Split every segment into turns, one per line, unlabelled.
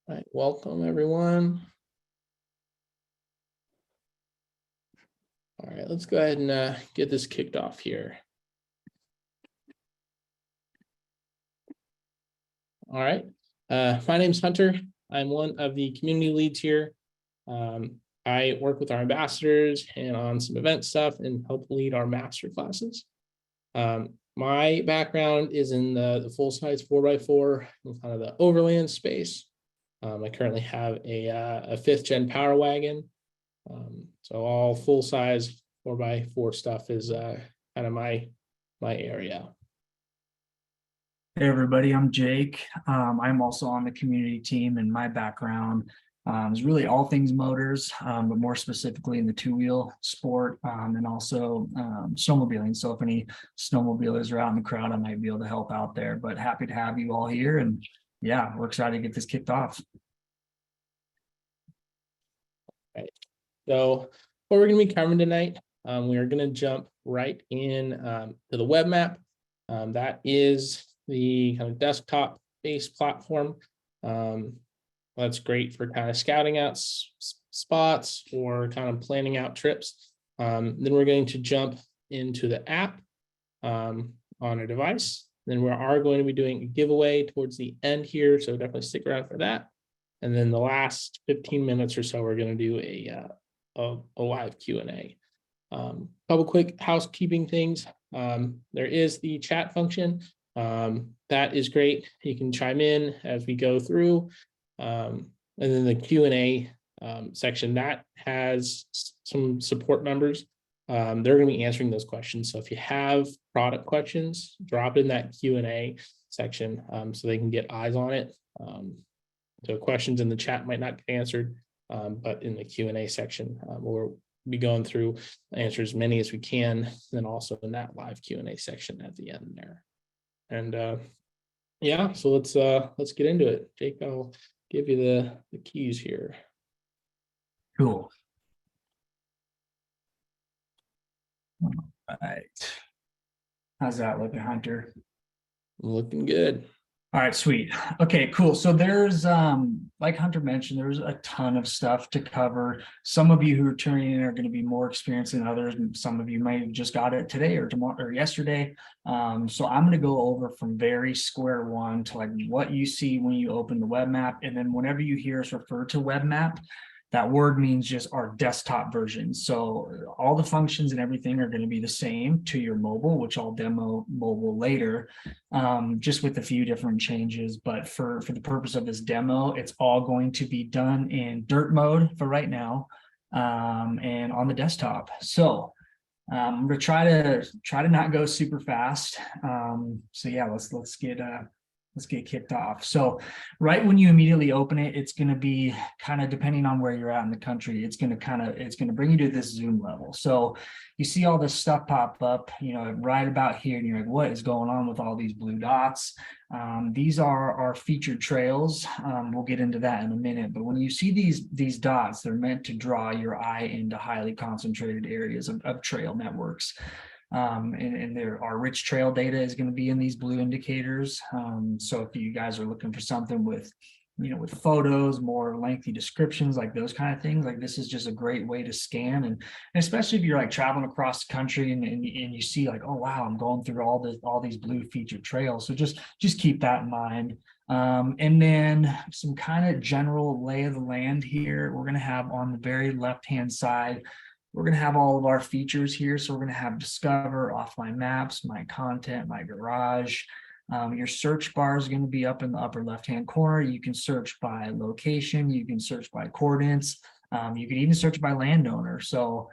All right, welcome everyone. All right, let's go ahead and get this kicked off here. All right, my name's Hunter. I'm one of the community leads here. I work with our ambassadors and on some event stuff and help lead our master classes. My background is in the full-size 4x4, kind of the overland space. I currently have a 5th gen power wagon. So all full-size 4x4 stuff is kind of my area.
Hey everybody, I'm Jake. I'm also on the community team, and my background is really all things motors, but more specifically in the two-wheel sport, and also snowmobiling. So if any snowmobilers are out in the crowd, I might be able to help out there, but happy to have you all here. And yeah, we're excited to get this kicked off.
Right. So what we're going to be covering tonight, we are going to jump right in to the web map. That is the kind of desktop-based platform. That's great for kind of scouting out spots or kind of planning out trips. Then we're going to jump into the app on a device. Then we are going to be doing a giveaway towards the end here, so definitely stick around for that. And then the last 15 minutes or so, we're going to do a live Q&A. Couple quick housekeeping things. There is the chat function. That is great. You can chime in as we go through. And then the Q&A section, that has some support members. They're going to be answering those questions. So if you have product questions, drop in that Q&A section so they can get eyes on it. So questions in the chat might not get answered, but in the Q&A section, we'll be going through, answer as many as we can, then also in that live Q&A section at the end there. And yeah, so let's get into it. Jake, I'll give you the keys here.
Cool. All right. How's that looking, Hunter?
Looking good.
All right, sweet. Okay, cool. So there's, like Hunter mentioned, there's a ton of stuff to cover. Some of you who are tuning in are going to be more experienced than others, and some of you might have just got it today or tomorrow or yesterday. So I'm going to go over from very square one to like what you see when you open the web map, and then whenever you hear us refer to web map, that word means just our desktop version. So all the functions and everything are going to be the same to your mobile, which I'll demo mobile later, just with a few different changes. But for the purpose of this demo, it's all going to be done in dirt mode for right now, and on the desktop. So I'm going to try to not go super fast. So yeah, let's get kicked off. So right when you immediately open it, it's going to be kind of, depending on where you're at in the country, it's going to bring you to this zoom level. So you see all this stuff pop up, right about here, and you're like, what is going on with all these blue dots? These are our featured trails. We'll get into that in a minute, but when you see these dots, they're meant to draw your eye into highly concentrated areas of trail networks. And our rich trail data is going to be in these blue indicators. So if you guys are looking for something with photos, more lengthy descriptions, like those kind of things, like this is just a great way to scan. And especially if you're like traveling across the country and you see like, oh wow, I'm going through all these blue featured trails. So just keep that in mind. And then some kind of general lay of the land here. We're going to have on the very left-hand side, we're going to have all of our features here. So we're going to have Discover, Offline Maps, My Content, My Garage. Your search bar is going to be up in the upper left-hand corner. You can search by location. You can search by coordinates. You can even search by landowner. So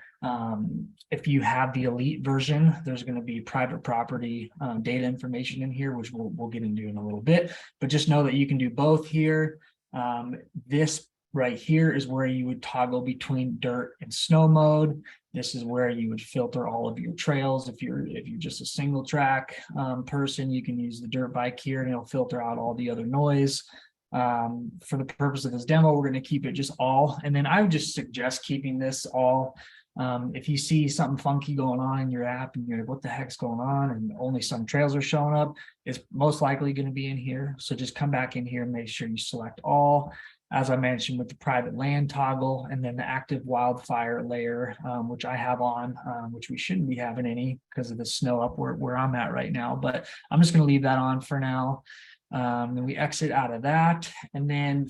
if you have the elite version, there's going to be private property data information in here, which we'll get into in a little bit. But just know that you can do both here. This right here is where you would toggle between dirt and snow mode. This is where you would filter all of your trails. If you're just a single track person, you can use the dirt bike here and it'll filter out all the other noise. For the purpose of this demo, we're going to keep it just all. And then I would just suggest keeping this all If you see something funky going on in your app and you're like, what the heck's going on? And only some trails are showing up, it's most likely going to be in here. So just come back in here and make sure you select all, as I mentioned, with the private land toggle, and then the active wildfire layer, which I have on, which we shouldn't be having any because of the snow up where I'm at right now, but I'm just going to leave that on for now. Then we exit out of that. And then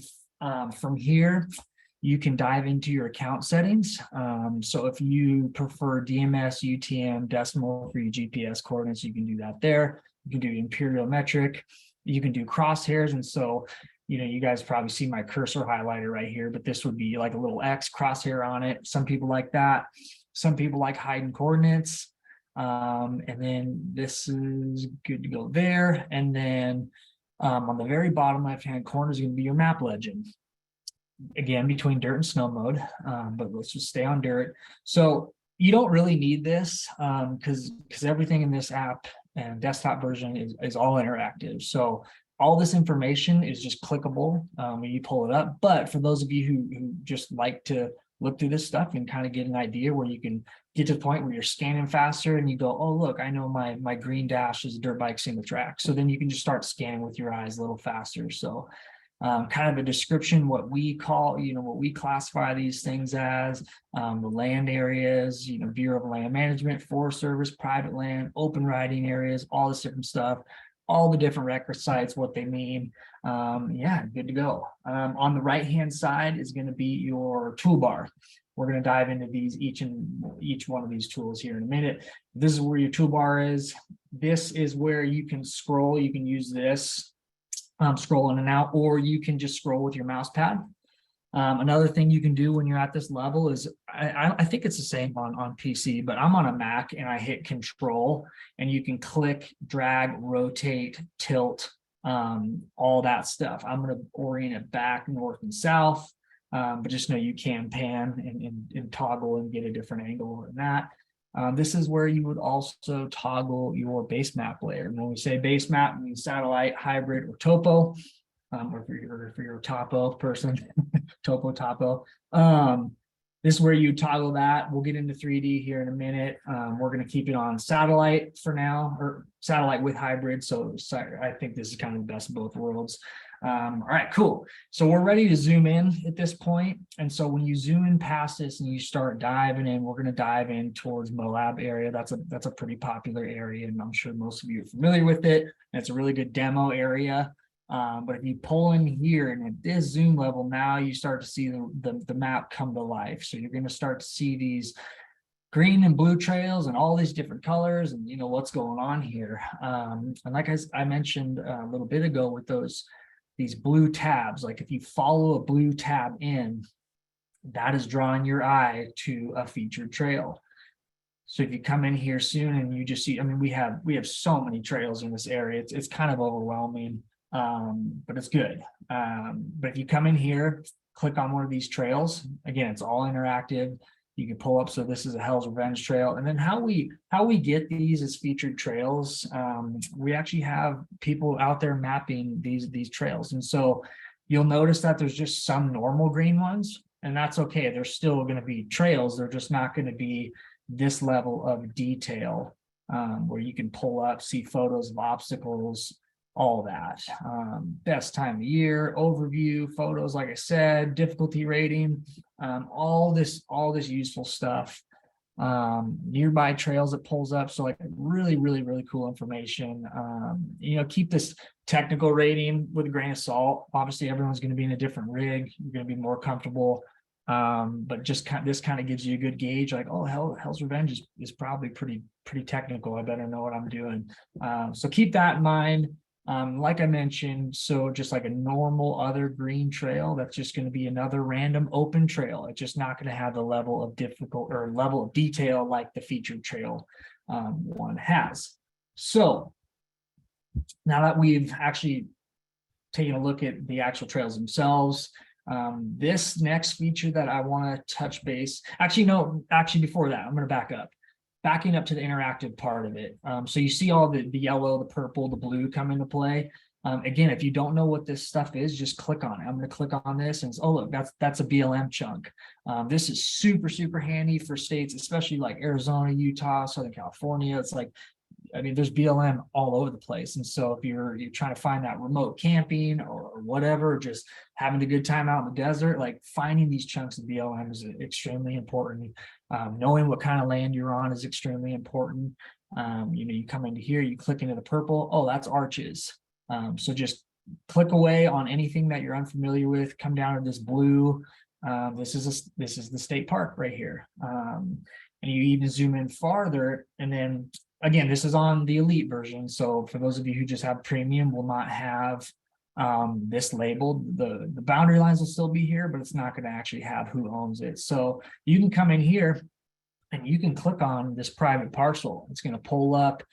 from here, you can dive into your account settings. So if you prefer DMS, UTM, decimal for your GPS coordinates, you can do that there. You can do imperial metric. You can do crosshairs. And so, you guys probably see my cursor highlighter right here, but this would be like a little X crosshair on it. Some people like that. Some people like hiding coordinates. And then this is good to go there. And then on the very bottom left-hand corner is going to be your map legend. Again, between dirt and snow mode, but let's just stay on dirt. So you don't really need this because everything in this app and desktop version is all interactive. So all this information is just clickable when you pull it up. But for those of you who just like to look through this stuff and kind of get an idea where you can get to the point where you're scanning faster and you go, oh, look, I know my green dash is a dirt bike single track. So then you can just start scanning with your eyes a little faster. So kind of a description, what we call, what we classify these things as, the land areas, Bureau of Land Management, Forest Service, private land, open riding areas, all this different stuff, all the different record sites, what they mean. Yeah, good to go. On the right-hand side is going to be your toolbar. We're going to dive into these, each one of these tools here in a minute. This is where your toolbar is. This is where you can scroll. You can use this. Scroll in and out, or you can just scroll with your mouse pad. Another thing you can do when you're at this level is, I think it's the same on PC, but I'm on a Mac and I hit Control and you can click, drag, rotate, tilt, all that stuff. I'm going to orient it back north and south, but just know you can pan and toggle and get a different angle than that. This is where you would also toggle your base map layer. And when we say base map, we mean satellite, hybrid, or topo, or for your topo person, topo. This is where you toggle that. We'll get into 3D here in a minute. We're going to keep it on satellite for now, or satellite with hybrid. So I think this is kind of the best of both worlds. All right, cool. So we're ready to zoom in at this point. And so when you zoom in past this and you start diving in, we're going to dive in towards Moab area. That's a pretty popular area, and I'm sure most of you are familiar with it. And it's a really good demo area. But if you pull in here and at this zoom level, now you start to see the map come to life. So you're going to start to see these green and blue trails and all these different colors and what's going on here. And like I mentioned a little bit ago with these blue tabs, like if you follow a blue tab in, that is drawing your eye to a featured trail. So if you come in here soon and you just see, we have so many trails in this area, it's kind of overwhelming, but it's good. But if you come in here, click on one of these trails, again, it's all interactive. You can pull up. So this is a Hell's Revenge trail. And then how we get these as featured trails, we actually have people out there mapping these trails. And so you'll notice that there's just some normal green ones, and that's okay. They're still going to be trails. They're just not going to be this level of detail where you can pull up, see photos of obstacles, all that. Best time of year, overview, photos, like I said, difficulty rating, all this useful stuff. Nearby trails it pulls up. So like really, really, really cool information. Keep this technical rating with a grain of salt. Obviously, everyone's going to be in a different rig. You're going to be more comfortable. But just this kind of gives you a good gauge, like, oh, Hell's Revenge is probably pretty technical. I better know what I'm doing. So keep that in mind. Like I mentioned, so just like a normal other green trail, that's just going to be another random open trail. It's just not going to have the level of level of detail like the featured trail one has. So now that we've actually taken a look at the actual trails themselves, this next feature that I want to touch base, before that, I'm going to back up. Backing up to the interactive part of it. So you see all the yellow, the purple, the blue come into play. Again, if you don't know what this stuff is, just click on it. I'm going to click on this and it's, oh, look, that's a BLM chunk. This is super, super handy for states, especially like Arizona, Utah, Southern California. It's like, I mean, there's BLM all over the place. And so if you're trying to find that remote camping or whatever, just having a good time out in the desert, like finding these chunks of BLM is extremely important. Knowing what kind of land you're on is extremely important. You come into here, you click into the purple. Oh, that's arches. So just click away on anything that you're unfamiliar with, come down to this blue. This is the state park right here. And you even zoom in farther, and then again, this is on the elite version. So for those of you who just have premium, will not have this labeled. The boundary lines will still be here, but it's not going to actually have who owns it. So you can come in here and you can click on this private parcel. It's going to pull up,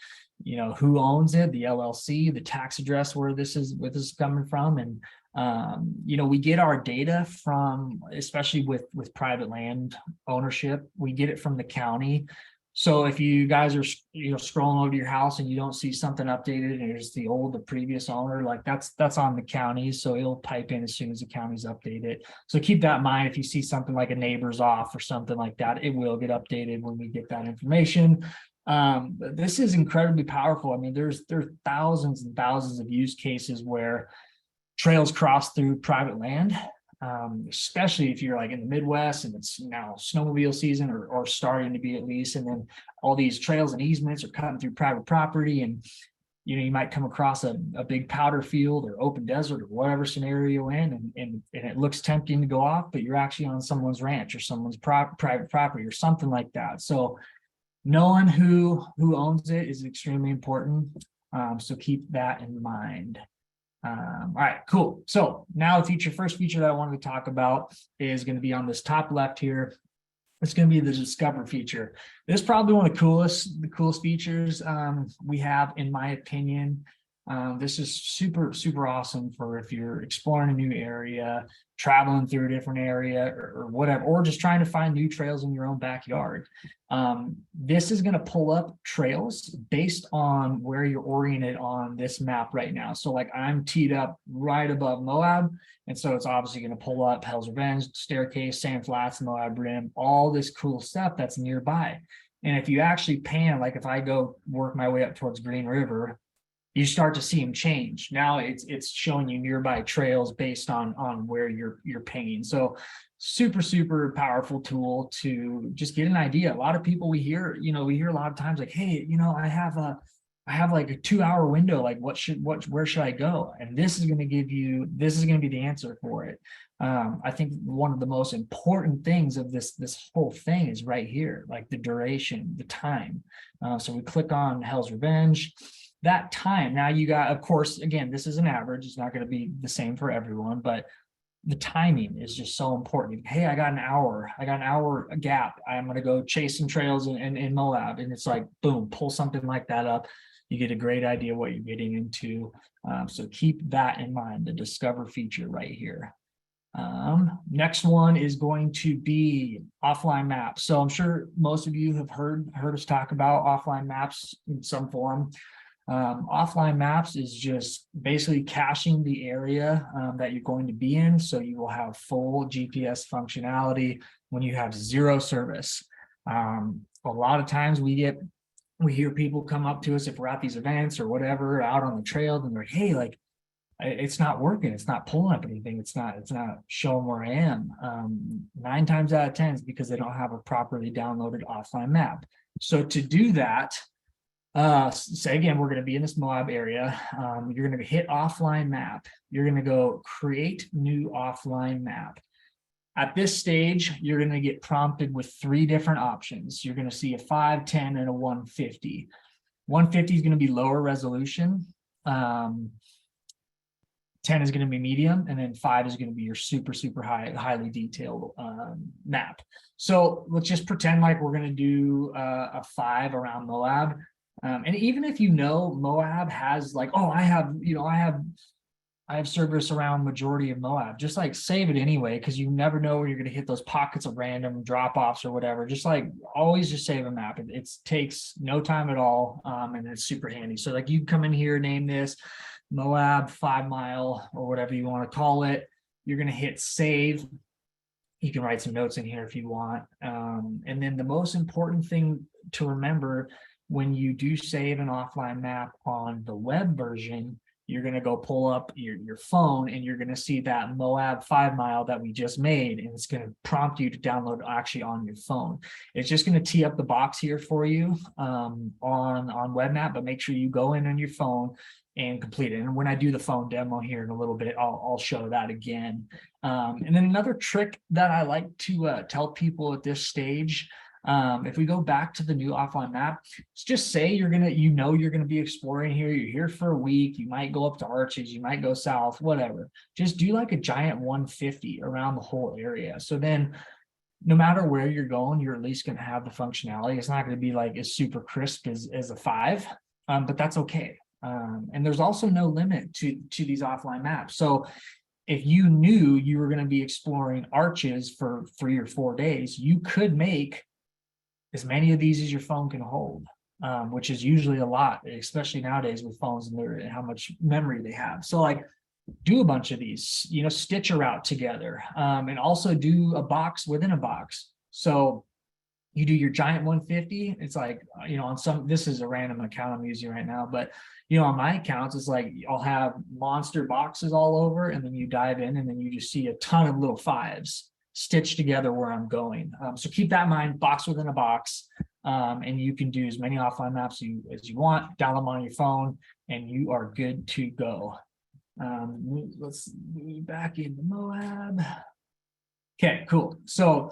who owns it, the LLC, the tax address where this is coming from. And we get our data from, especially with private land ownership, we get it from the county. So if you guys are scrolling over to your house and you don't see something updated and it's the previous owner, like that's on the county. So it'll pipe in as soon as the county's updated. So keep that in mind. If you see something like a neighbor's off or something like that, it will get updated when we get that information. This is incredibly powerful. I mean, there's thousands and thousands of use cases where trails cross through private land. Especially if you're like in the Midwest and it's now snowmobile season or starting to be at least, and then all these trails and easements are cutting through private property, and you might come across a big powder field or open desert or whatever scenario you're in, and it looks tempting to go off, but you're actually on someone's ranch or someone's private property or something like that. So knowing who owns it is extremely important. So keep that in mind. All right, cool. So now first feature that I wanted to talk about is going to be on this top left here. It's going to be the Discover feature. This is probably one of the coolest features we have, in my opinion. This is super, super awesome for if you're exploring a new area, traveling through a different area or whatever, or just trying to find new trails in your own backyard. This is going to pull up trails based on where you're oriented on this map right now. So like I'm teed up right above Moab. And so it's obviously going to pull up Hell's Revenge, Staircase, Sand Flats, Moab Rim, all this cool stuff that's nearby. And if you actually pan, like if I go work my way up towards Green River, you start to see them change. Now it's showing you nearby trails based on where you're pinging. So super, super powerful tool to just get an idea. A lot of people we hear a lot of times like, hey, I have like a 2-hour window, like where should I go? And this is going to be the answer for it. I think one of the most important things of this whole thing is right here, like the duration, the time. So we click on Hell's Revenge. That time, now you got, of course, again, this is an average. It's not going to be the same for everyone, but the timing is just so important. Hey, I got an hour gap. I'm going to go chase some trails in Moab. And it's like, boom, pull something like that up. You get a great idea what you're getting into. So keep that in mind, the Discover feature right here. Next one is going to be offline maps. So I'm sure most of you have heard us talk about offline maps in some form. Offline maps is just basically caching the area that you're going to be in. So you will have full GPS functionality when you have zero service. A lot of times we hear people come up to us if we're at these events or whatever out on the trail, and they're like, hey, like it's not working. It's not pulling up anything. It's not showing where I am. 9 times out of 10 is because they don't have a properly downloaded offline map. So to do that, say again, we're going to be in this Moab area. You're going to hit offline map. You're going to go create new offline map. At this stage, you're going to get prompted with 3 different options. You're going to see a 5, 10, and a 150. 150 is going to be lower resolution. 10 is going to be medium, and then 5 is going to be your super, super highly detailed map. So let's just pretend like we're going to do a 5 around Moab. And even if Moab has like, oh, I have service around majority of Moab, just like save it anyway, because you never know where you're going to hit those pockets of random drop-offs or whatever. Just like always just save a map. It takes no time at all, and it's super handy. So like you come in here, name this Moab 5 mile or whatever you want to call it. You're going to hit save. You can write some notes in here if you want. And then the most important thing to remember when you do save an offline map on the web version, you're going to go pull up your phone and you're going to see that Moab 5 mile that we just made. And it's going to prompt you to download actually on your phone. It's just going to tee up the box here for you on web map, but make sure you go in on your phone and complete it. And when I do the phone demo here in a little bit, I'll show that again. And then another trick that I like to tell people at this stage, if we go back to the new offline map, just say you're gonna be exploring here. You're here for a week. You might go up to Arches. You might go south. Whatever. Just do like a giant 150 around the whole area. So then, no matter where you're going, you're at least going to have the functionality. It's not going to be like as super crisp as a 5, but that's okay. And there's also no limit to these offline maps. So if you knew you were going to be exploring Arches for 3 or 4 days, you could make as many of these as your phone can hold, which is usually a lot, especially nowadays with phones and how much memory they have. So like, do a bunch of these, stitch a route together, and also do a box within a box. So you do your giant 150. It's like, on some, this is a random account I'm using right now, but on my accounts, it's like I'll have monster boxes all over, and then you dive in and then you just see a ton of little 5s stitched together where I'm going. So keep that in mind, box within a box. And you can do as many offline maps as you want, download them on your phone, and you are good to go. Let's move back into Moab. Okay, cool. So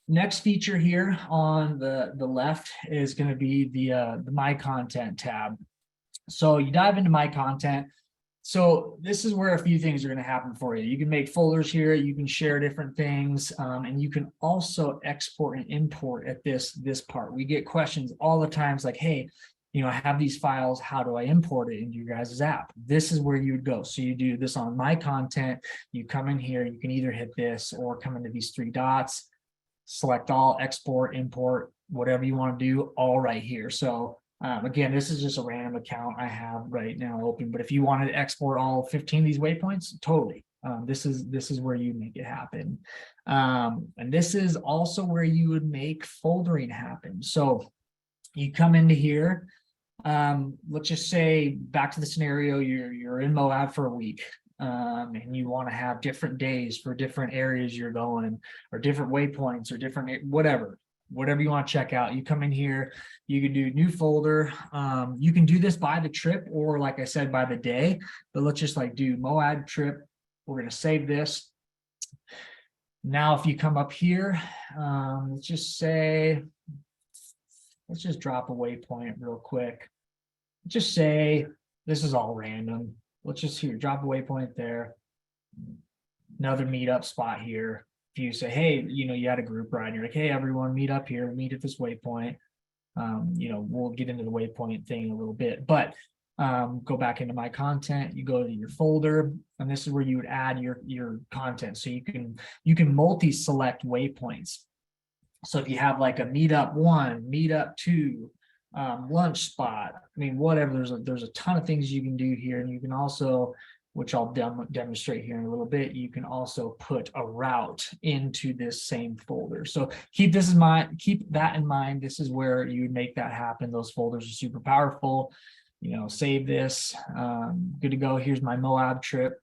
next feature here on the left is going to be the My Content tab. So you dive into My Content. So this is where a few things are going to happen for you. You can make folders here. You can share different things, and you can also export and import at this part. We get questions all the times like, hey, I have these files. How do I import it into your guys' app? This is where you would go. So you do this on My Content. You come in here. You can either hit this or come into these 3 dots, select all, export, import, whatever you want to do, all right here. So again, this is just a random account I have right now open. But if you wanted to export all 15 of these waypoints, totally. This is where you make it happen. And this is also where you would make foldering happen. So you come into here. Let's just say, back to the scenario, you're in Moab for a week, and you want to have different days for different areas you're going, or different waypoints, or different whatever you want to check out. You come in here, you can do new folder. You can do this by the trip, or like I said, by the day, but let's just like do Moab trip. We're going to save this. Now, if you come up here, let's just say, let's just drop a waypoint real quick. Just say, this is all random. Let's just drop a waypoint there. Another meetup spot here. If you say, hey, you had a group ride, you're like, hey, everyone, meet up here, meet at this waypoint. We'll get into the waypoint thing in a little bit, but go back into My Content, you go to your folder, and this is where you would add your content. So you can multi-select waypoints. So if you have like a meetup 1, meetup 2, lunch spot, whatever, there's a ton of things you can do here. And you can also, which I'll demonstrate here in a little bit, you can also put a route into this same folder. So keep that in mind. This is where you would make that happen. Those folders are super powerful. Save this. Good to go. Here's my Moab trip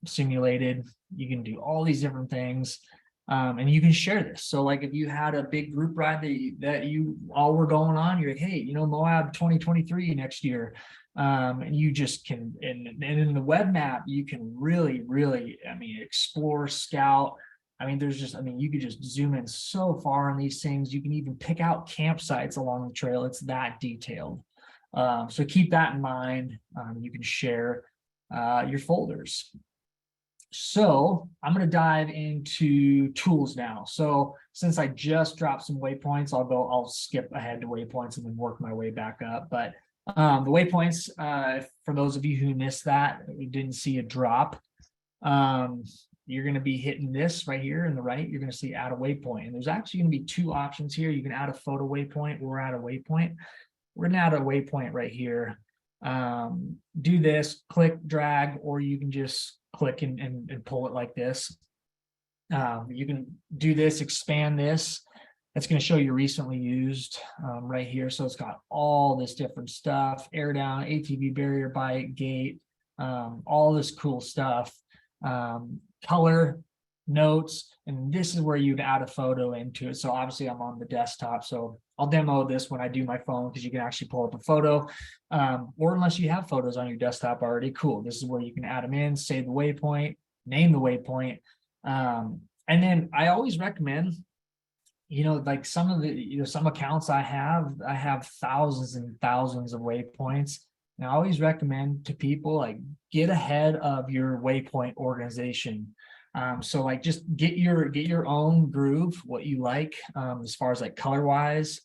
simulated. You can do all these different things. And you can share this. So like if you had a big group ride that you all were going on, you're like, hey, Moab 2023 next year. And you just can, and in the web map, you can really, explore, scout. You could just zoom in so far on these things. You can even pick out campsites along the trail. It's that detailed. So keep that in mind. You can share your folders. So I'm going to dive into tools now. So since I just dropped some waypoints, I'll skip ahead to waypoints and then work my way back up. But the waypoints, for those of you who missed that, we didn't see a drop. You're going to be hitting this right here in the right. You're going to see add a waypoint. And there's actually going to be 2 options here. You can add a photo waypoint or add a waypoint. We're going to add a waypoint right here. do this, click, drag, or you can just click and pull it like this. You can do this, expand this. That's going to show you recently used right here. So it's got all this different stuff, air down, ATV barrier, bike, gate, all this cool stuff. Color, notes, and this is where you'd add a photo into it. So obviously I'm on the desktop, so I'll demo this when I do my phone, because you can actually pull up a photo, or unless you have photos on your desktop already, cool. This is where you can add them in, save the waypoint, name the waypoint. And then I always recommend, like some of the, some accounts I have thousands and thousands of waypoints. And I always recommend to people, like, get ahead of your waypoint organization. So like just get your own groove, what you like, as far as like color wise.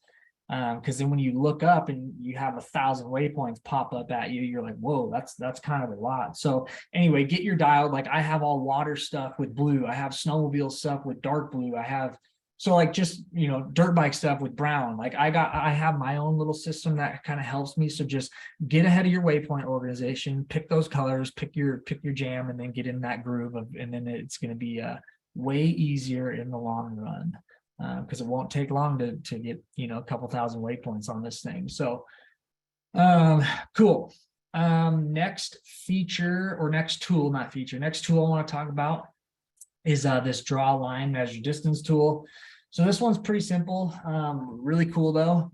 Because then when you look up and you have 1,000 waypoints pop up at you, you're like, whoa, that's kind of a lot. So anyway, get your dial. Like I have all water stuff with blue. I have snowmobile stuff with dark blue. I have, so like just, dirt bike stuff with brown. Like I have my own little system that kind of helps me. So just get ahead of your waypoint organization, pick those colors, pick your jam, and then get in that groove of, and then it's going to be way easier in the long run. Because it won't take long to get, a couple thousand waypoints on this thing. So cool. Next feature, or next tool, not feature, next tool I want to talk about is this draw line measure distance tool. So this one's pretty simple, really cool though.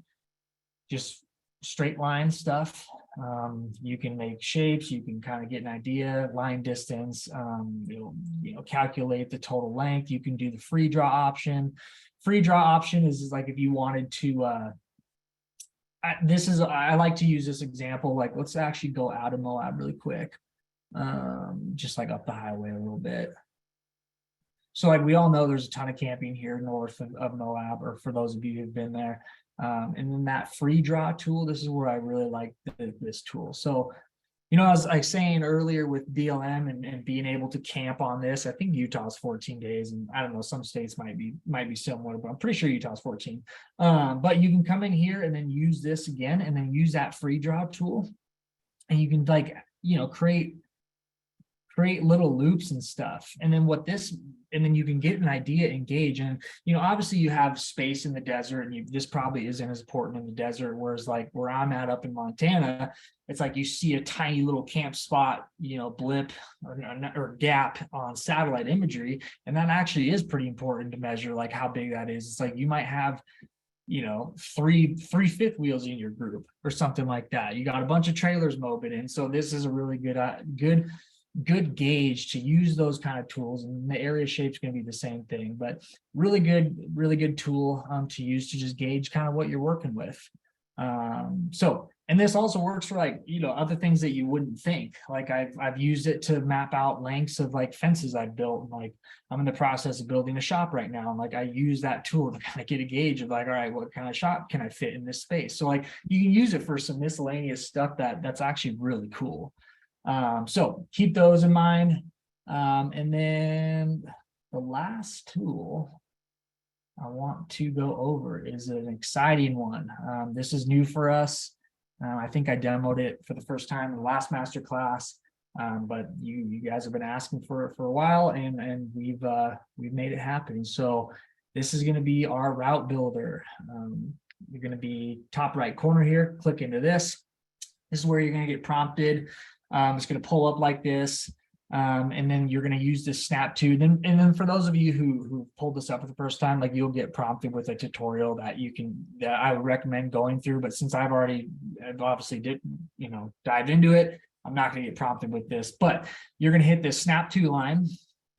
Just straight line stuff. You can make shapes, you can kind of get an idea, line distance, calculate the total length. You can do the free draw option. Free draw option is like if you wanted to, I like to use this example, like let's actually go out of Moab really quick. Just like up the highway a little bit. So like we all know there's a ton of camping here north of Moab, or for those of you who've been there. And then that free draw tool, this is where I really like this tool. So, as I was saying earlier with BLM and being able to camp on this, I think Utah's 14 days, and I don't know, some states might be similar, but I'm pretty sure Utah's 14. But you can come in here and then use this again, and then use that free draw tool, and you can create little loops and stuff. And then you can get an idea, engage. And, obviously you have space in the desert, and this probably isn't as important in the desert. Whereas like where I'm at up in Montana, it's like you see a tiny little camp spot, blip or gap on satellite imagery. And that actually is pretty important to measure, like how big that is. It's like you might have, three fifth wheels in your group or something like that. You got a bunch of trailers moping in. So this is a really good gauge to use those kind of tools, and the area shape's going to be the same thing, but really good tool to use to just gauge kind of what you're working with. And this also works for like, other things that you wouldn't think. Like I've used it to map out lengths of like fences I've built. And like I'm in the process of building a shop right now. And like I use that tool to kind of get a gauge of like, all right, what kind of shop can I fit in this space? So like you can use it for some miscellaneous stuff that's actually really cool. So keep those in mind. And then the last tool I want to go over is an exciting one. This is new for us. I think I demoed it for the first time in the last masterclass, but you guys have been asking for it for a while, and we've made it happen. So this is going to be our route builder. You're going to be top right corner here. Click into this. This is where you're going to get prompted. It's going to pull up like this, and then you're going to use this snap to. And then for those of you who pulled this up for the first time, like you'll get prompted with a tutorial that I would recommend going through. But since I've obviously dived into it, I'm not going to get prompted with this. But you're going to hit this snap to line.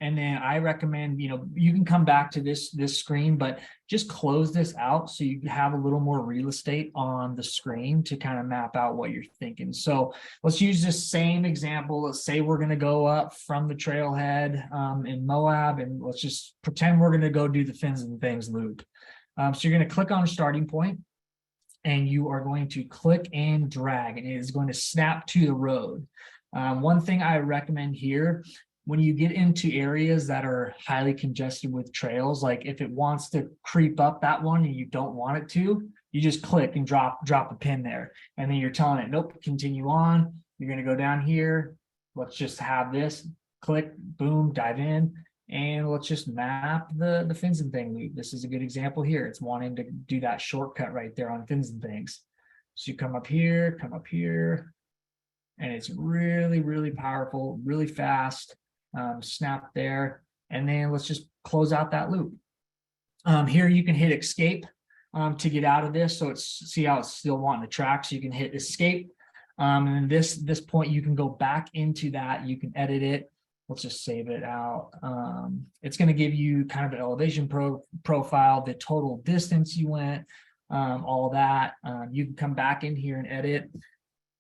And then I recommend, you can come back to this screen, but just close this out so you have a little more real estate on the screen to kind of map out what you're thinking. So let's use this same example. Let's say we're going to go up from the trailhead in Moab, and let's just pretend we're going to go do the Fins and Things loop. So you're going to click on starting point, and you are going to click and drag, and it is going to snap to the road. One thing I recommend here, when you get into areas that are highly congested with trails, like if it wants to creep up that one and you don't want it to, You just click and drop a pin there, and then you're telling it, nope, continue on. You're going to go down here. Let's just have this, click, boom, dive in, and let's just map the fins and thing loop. This is a good example here. It's wanting to do that shortcut right there on fins and things. So you come up here, and it's really, really powerful, really fast. Snap there, and then let's just close out that loop. Here you can hit escape to get out of this. So see how it's still wanting to track. So you can hit escape. And this point, you can go back into that. You can edit it. Let's just save it out. It's going to give you kind of an elevation profile, the total distance you went, all that. You can come back in here and edit.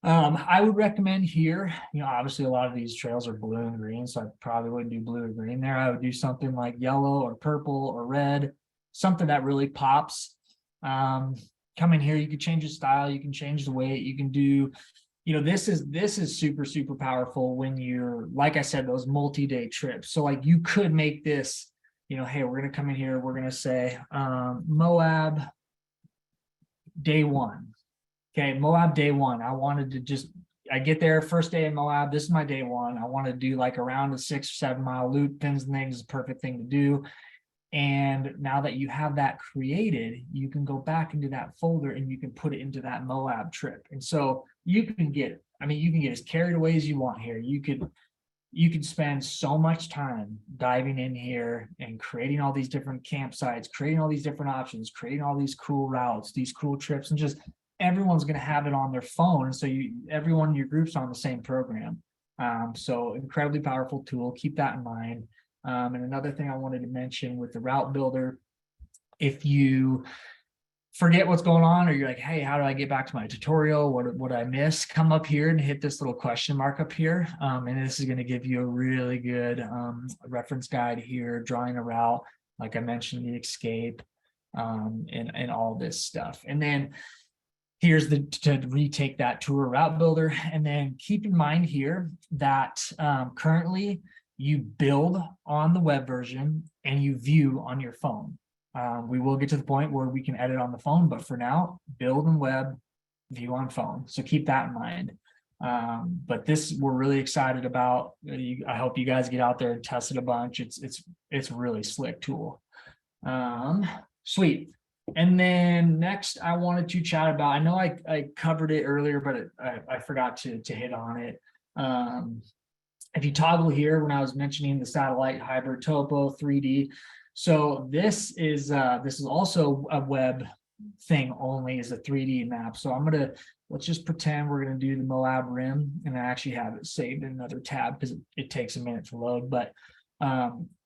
I would recommend here, obviously a lot of these trails are blue and green, so I probably wouldn't do blue or green there. I would do something like yellow or purple or red, something that really pops. Come in here, you can change the style, you can change the weight, you can do, this is super, super powerful when you're, like I said, those multi-day trips. So like you could make this, hey, we're going to come in here, we're going to say Moab day 1. Okay, Moab day 1. I wanted to I get there first day in Moab. This is my day 1. I want to do like around a 6 or 7 mile loop. Pins and things is a perfect thing to do. And now that you have that created, you can go back into that folder and you can put it into that Moab trip. And so you can get as carried away as you want here. You could spend so much time diving in here and creating all these different campsites, creating all these different options, creating all these cool routes, these cool trips, and just everyone's going to have it on their phone. So everyone in your group's on the same program. So incredibly powerful tool. Keep that in mind. And another thing I wanted to mention with the route builder, if you forget what's going on, or you're like, hey, how do I get back to my tutorial? What did I miss? Come up here and hit this little question mark up here. And this is going to give you a really good reference guide here, drawing a route, like I mentioned, the escape, and all this stuff. And then here's to retake that tour route builder. And then keep in mind here that currently you build on the web version and you view on your phone. We will get to the point where we can edit on the phone, but for now, build on web, view on phone. So keep that in mind. But this we're really excited about. I hope you guys get out there and test it a bunch. It's a really slick tool. Sweet. And then next I wanted to chat about, I know I covered it earlier, but I forgot to hit on it. If you toggle here, when I was mentioning the satellite hybrid topo 3D, so this is also a web thing only, is a 3D map. So let's just pretend we're going to do the Moab Rim, and I actually have it saved in another tab because it takes a minute to load. But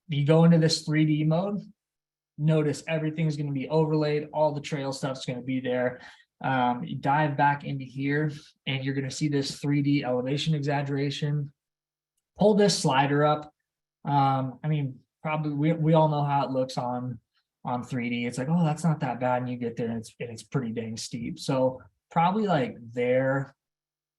you go into this 3D mode, notice everything's going to be overlaid, all the trail stuff's going to be there. You dive back into here and you're going to see this 3D elevation exaggeration. Pull this slider up. Probably we all know how it looks on 3D. It's like, oh, that's not that bad, and you get there and it's pretty dang steep. So probably like there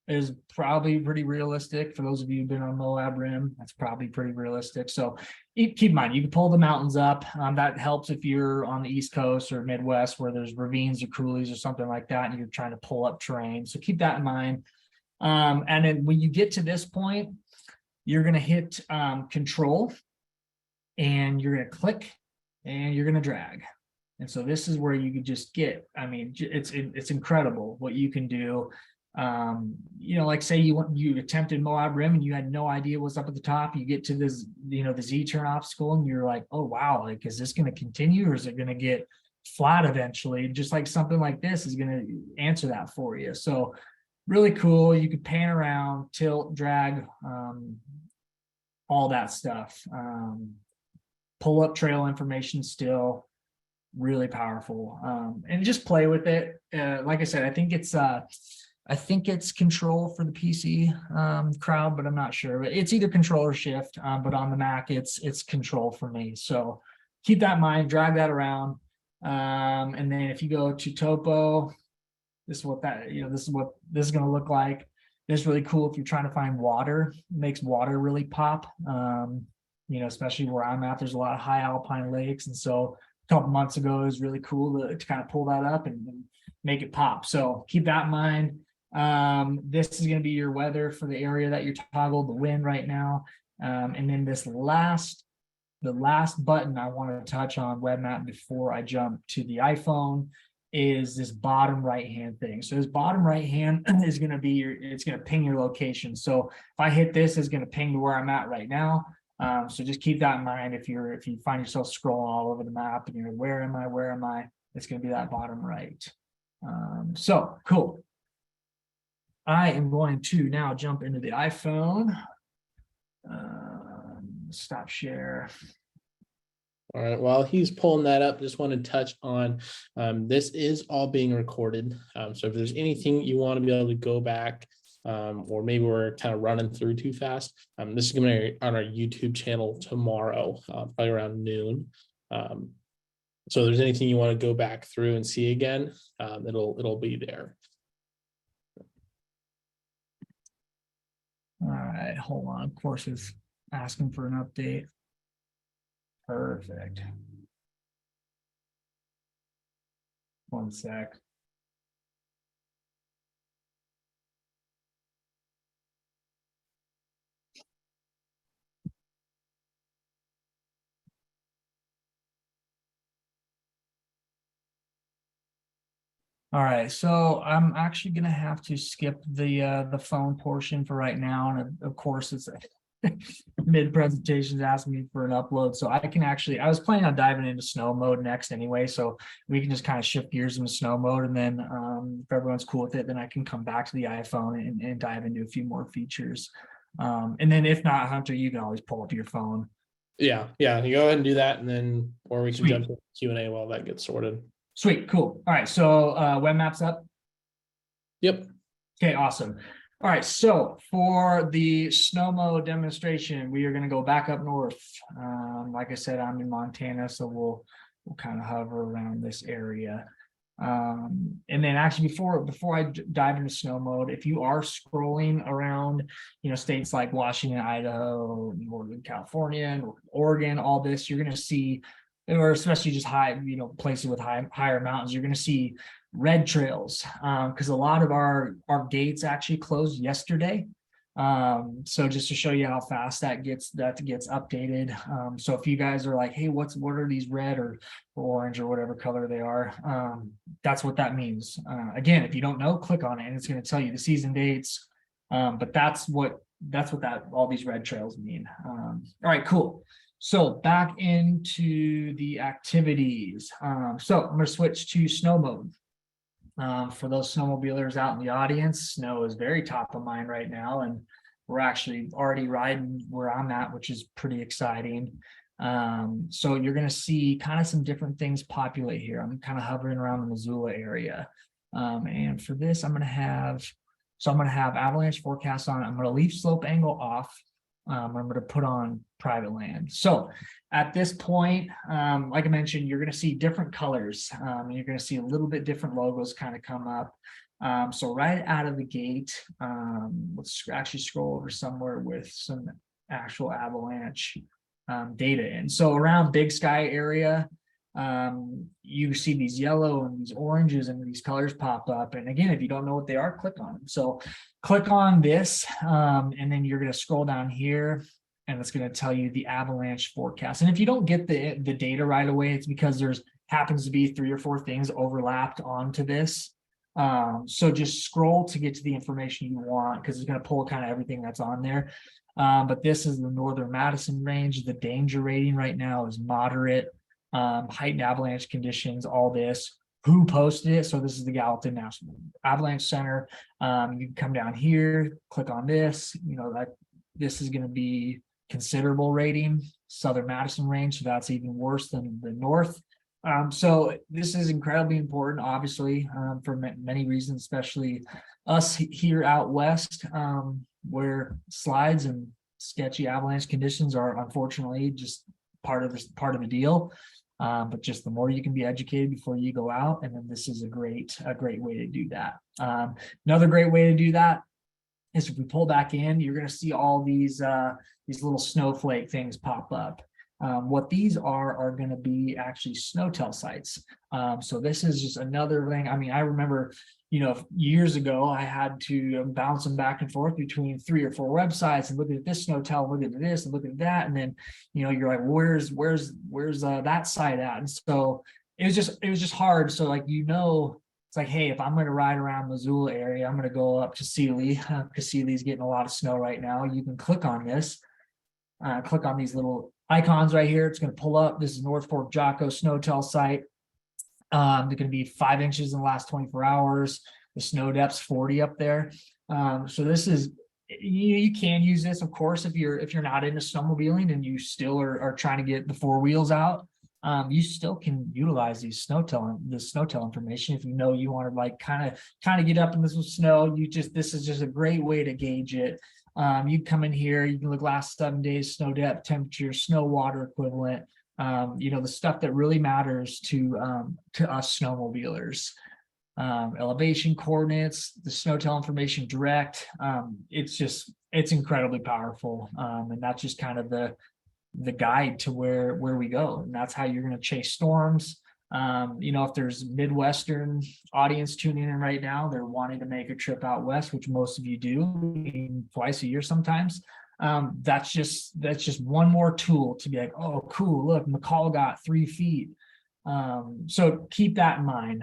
is probably pretty realistic for those of you who've been on Moab Rim. That's probably pretty realistic. So keep in mind, you can pull the mountains up. That helps if you're on the East Coast or Midwest where there's ravines or coulees or something like that, and you're trying to pull up terrain. So keep that in mind. And then when you get to this point, you're going to hit control, and you're going to click, and you're going to drag. And so this is where you could just get, it's incredible what you can do. Like say you attempted Moab Rim and you had no idea what's up at the top. You get to this, the Z-turn obstacle, and you're like, oh wow, like, is this going to continue, or is it going to get flat eventually? Just like something like this is going to answer that for you. So really cool. You could pan around, tilt, drag, all that stuff. Pull up trail information still. Really powerful. And just play with it. Like I said, I think it's control for the PC crowd, but I'm not sure. But it's either control or shift. But on the Mac, it's control for me. So keep that in mind. Drag that around. And then if you go to topo, this is what this is going to look like. This is really cool if you're trying to find water. It makes water really pop. Especially where I'm at, there's a lot of high alpine lakes, and so a couple months ago it was really cool to kind of pull that up and make it pop. So keep that in mind. This is going to be your weather for the area that you're toggled, the wind right now. And then the last button I want to touch on web map before I jump to the iPhone is this bottom right hand thing. So this bottom right hand is going to be it's going to ping your location. So if I hit this, it's going to ping to where I'm at right now. So just keep that in mind. If you find yourself scrolling all over the map and you're, where am I? It's going to be that bottom right. So cool. I am going to now jump into the iPhone. Stop share.
All right, while he's pulling that up, just want to touch on this is all being recorded. So if there's anything you want to be able to go back, or maybe we're kind of running through too fast, this is going to be on our YouTube channel tomorrow, probably around noon. So if there's anything you want to go back through and see again, it'll be there.
All right, hold on. Of course, it's asking for an update. Perfect. One sec. All right, so I'm actually gonna have to skip the phone portion for right now, and of course it's mid presentations asking me for an upload, so I can actually, I was planning on diving into snow mode next anyway, so we can just kind of shift gears into snow mode, and then if everyone's cool with it, then I can come back to the iPhone and dive into a few more features. And then if not, Hunter, you can always pull up your phone.
Yeah, you go ahead and do that, and then or we can
Sweet.
jump to Q&A while that gets sorted.
Sweet, cool. All right, so web maps up.
Yep.
Okay, awesome. All right, so for the snow mode demonstration, we are going to go back up north. Like I said, I'm in Montana, so we'll kind of hover around this area. And then actually before I dive into snow mode, if you are scrolling around, states like Washington, Idaho, Northern California, Oregon, all this, you're going to see, or especially just high, places with higher mountains, you're going to see red trails, because a lot of our gates actually closed yesterday. So just to show you how fast that gets updated. So if you guys are like, hey, what are these red or orange or whatever color they are, that's what that means. Again, if you don't know, click on it and it's going to tell you the season dates. But that's what all these red trails mean. All right, cool. So back into the activities. So I'm going to switch to snow mode. For those snowmobilers out in the audience, snow is very top of mind right now, and we're actually already riding where I'm at, which is pretty exciting. So you're going to see kind of some different things populate here. I'm kind of hovering around the Missoula area. And for this, I'm going to have avalanche forecast on. I'm going to leave slope angle off. I'm going to put on private land. So at this point, like I mentioned, you're going to see different colors. You're going to see a little bit different logos kind of come up. So right out of the gate, let's actually scroll over somewhere with some actual avalanche data in. So around Big Sky area, you see these yellow and these oranges and these colors pop up. And again, if you don't know what they are, click on them. So click on this, and then you're going to scroll down here, and it's going to tell you the avalanche forecast. And if you don't get the data right away, it's because there's happens to be 3 or 4 things overlapped onto this. So just scroll to get to the information you want, because it's going to pull kind of everything that's on there. But this is the Northern Madison range. The danger rating right now is moderate. Heightened avalanche conditions, all this. Who posted it? So this is the Gallatin National Avalanche Center. You can come down here, click on this. This is going to be considerable rating, Southern Madison range. So that's even worse than the north. So this is incredibly important, obviously, for many reasons, especially us here out west, where slides and sketchy avalanche conditions are unfortunately just part of the deal. But just the more you can be educated before you go out, and then this is a great way to do that. Another great way to do that is if we pull back in, you're going to see all these little snowflake things pop up. What these are going to be actually snowtail sites. So this is just another thing. I mean, I remember, years ago, I had to bounce them back and forth between 3 or 4 websites and look at this snowtail, look at this, and look at that, and then you're like, where's that site at? And so it was just hard. So like it's like, hey, if I'm going to ride around Missoula area, I'm going to go up to Sealy because Sealy's getting a lot of snow right now. You can click on this. Click on these little icons right here. It's going to pull up. This is North Fork Jocko Snowtail site. They're going to be 5 inches in the last 24 hours. The snow depth's 40 up there. So this is, you can use this, of course, if you're not into snowmobiling and you still are trying to get the 4 wheels out. You still can utilize the snowtail information if you want to like kind of get up in this snow. This is just a great way to gauge it. You come in here, you can look last 7 days, snow depth, temperature, snow water equivalent, the stuff that really matters to us snowmobilers. Elevation coordinates, the snowtail information direct. It's incredibly powerful. And that's just kind of the guide to where we go. And that's how you're going to chase storms. If there's Midwestern audience tuning in right now, they're wanting to make a trip out west, which most of you do twice a year sometimes. That's just one more tool to be like, oh, cool, look, McCall got 3 feet. So keep that in mind.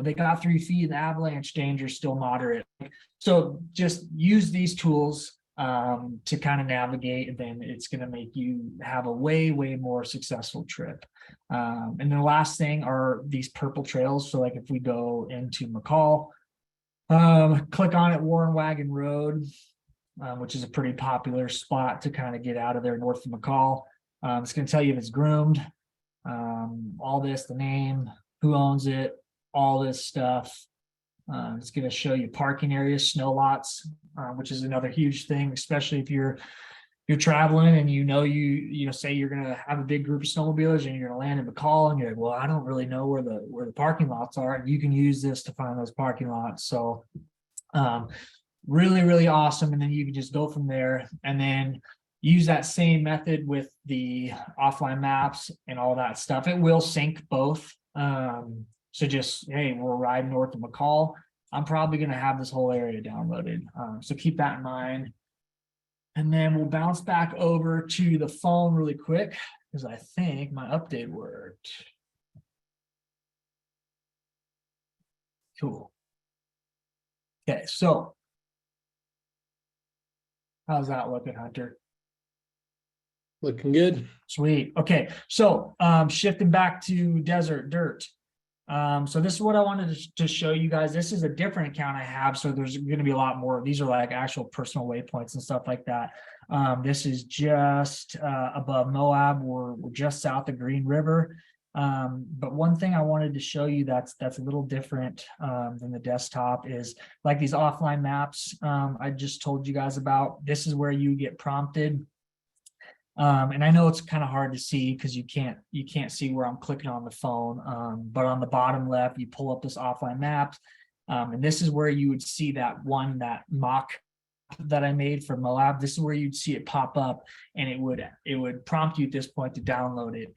They got 3 feet, and avalanche danger is still moderate. So just use these tools to kind of navigate, and then it's going to make you have a way more successful trip. And then the last thing are these purple trails. So like if we go into McCall, click on it, Warren Wagon Road, which is a pretty popular spot to kind of get out of there north of McCall. It's going to tell you if it's groomed, all this, the name, who owns it, all this stuff. It's going to show you parking areas, snow lots, which is another huge thing, especially if you're traveling and you say you're going to have a big group of snowmobilers and you're going to land in McCall, and you're like, well, I don't really know where the parking lots are. You can use this to find those parking lots. So really awesome. And then you can just go from there and then use that same method with the offline maps and all that stuff. It will sync both. So just, hey, we're riding north of McCall. I'm probably going to have this whole area downloaded. So keep that in mind. And then we'll bounce back over to the phone really quick because I think my update worked. Cool. Okay, so how's that looking, Hunter?
Looking good.
Sweet. Okay, so shifting back to desert dirt. So this is what I wanted to show you guys. This is a different account I have, so there's going to be a lot more. These are like actual personal waypoints and stuff like that. This is just above Moab. We're just south of Green River. But one thing I wanted to show you that's a little different than the desktop is like these offline maps I just told you guys about. This is where you get prompted. And I know it's kind of hard to see because you can't see where I'm clicking on the phone. But on the bottom left, you pull up this offline map. And this is where you would see that mock that I made for Moab. This is where you'd see it pop up, and it would prompt you at this point to download it.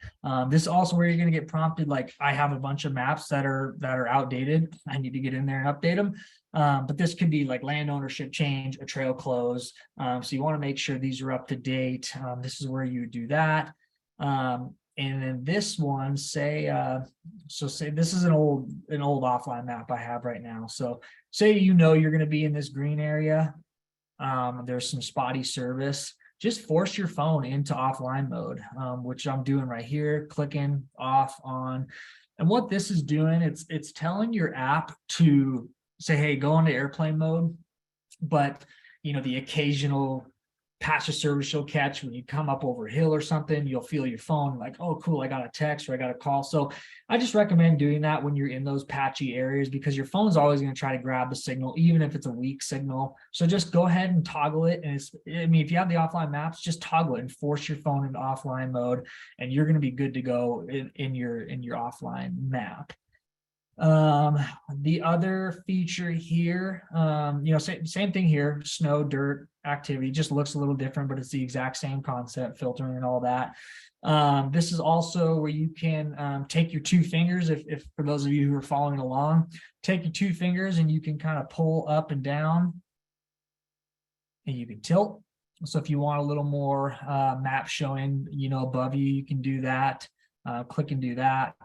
This is also where you're going to get prompted. Like I have a bunch of maps that are outdated. I need to get in there and update them. But this could be like land ownership change, a trail close. So you want to make sure these are up to date. This is where you would do that. And then this one, say this is an old offline map I have right now. So say you're going to be in this green area. There's some spotty service. Just force your phone into offline mode, which I'm doing right here, clicking off on. And what this is doing, it's telling your app to say, hey, go into airplane mode. But the occasional patch of service you'll catch when you come up over a hill or something, you'll feel your phone like, oh, cool, I got a text or I got a call. So I just recommend doing that when you're in those patchy areas because your phone's always going to try to grab the signal, even if it's a weak signal. So just go ahead and toggle it. And if you have the offline maps, just toggle it and force your phone into offline mode, and you're going to be good to go in your offline map. The other feature here, same thing here, snow, dirt, activity, just looks a little different, but it's the exact same concept, filtering and all that. This is also where you can take your two fingers, if for those of you who are following along, take your two fingers and you can kind of pull up and down and you can tilt. So if you want a little more map showing, above you, you can do that. Click and do that.